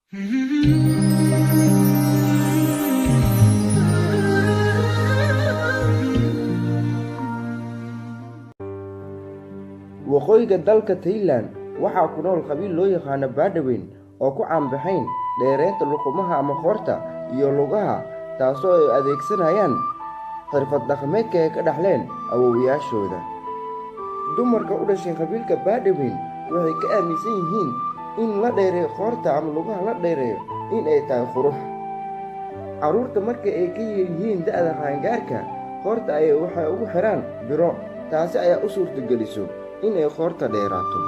waqooyiga dalka Thailand waxaa ku nool qabiil loo yaqaan Badawiin oo ku caanbaxayn dheereynta luqmaha ama qoorta iyo lugaha, taasoo ay adeegsanayaan xirfad dhaqameedka ay ka dhaxleen awoowayaashooda. dumarka u dhashay qabiilka Badawiin waxay ka aaminsan yihiin in la dheereeyo qoorta ama lugaha la dheereeyo in ay tahay qurux. carruurta marka ay ka yihiin da'da qaangaarka, qoorta waxay ugu xiraan biro, taasi ayaa u suurtageliso in ay qoorta dheeraato.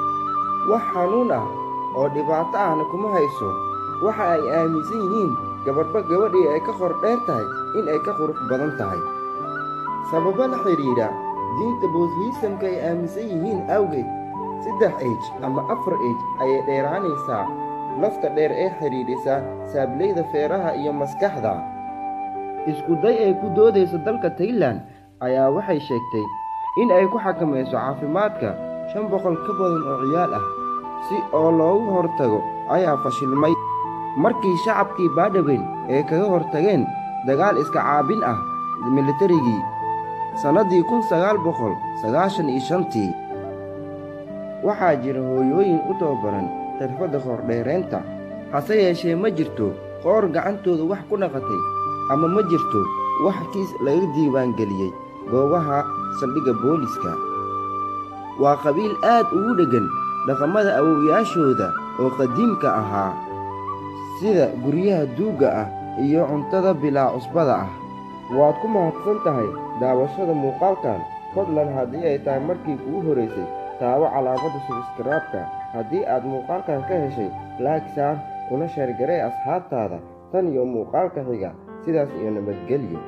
wax xanuun ah oo dhibaato ahna kuma hayso. waxa ay aaminsan yihiin gabadhii ay ka qor dheer tahay in ay ka qurux badan tahay. sababo la xidhiidha diinta Buddhismka ay aaminsan yihiin awgeed, 3 ama 4 ayay dheeraanaysaa lafta dheer ee xidhiidhisa saableyda feeraha iyo maskaxda. isku day ay ku doodayso dalka Thailand ayaa waxay sheegtay in ay ku xakamayso caafimaadka 500 ka badan oo ciyaal ah si oo looga hortago ayaa fashilmay markii shacabkii Badawiin ay kaga hortageen dagaal iska caabin ah militarigii sannadii 1995. waxaa jira hooyooyin u tababaran xirfadda qoor-dheeraynta, hase yeeshee ma jirto qoor gacantooda wax ku naqatay ama ma jirto wax kiis laga diiwaangeliyey goobaha saldhigga booliiska. waa qabiil aad ugu dheggan dhaqamada awoowayaashooda oo qadiimka ahaa, sida guryaha duugga ah iyo cuntada bilaa cusbada ah. waad ku mahadsan tahay daawashada muuqaalkan. fadlan haddii ay tahay markii kugu horeysay, taabo calaamadda subscribe-ka. haddii aad muuqaalkan ka heshay, like saar una sheer garee asxaabtaada. tan iyo muuqaalka xiga, sidaas iyo nabadgelyo.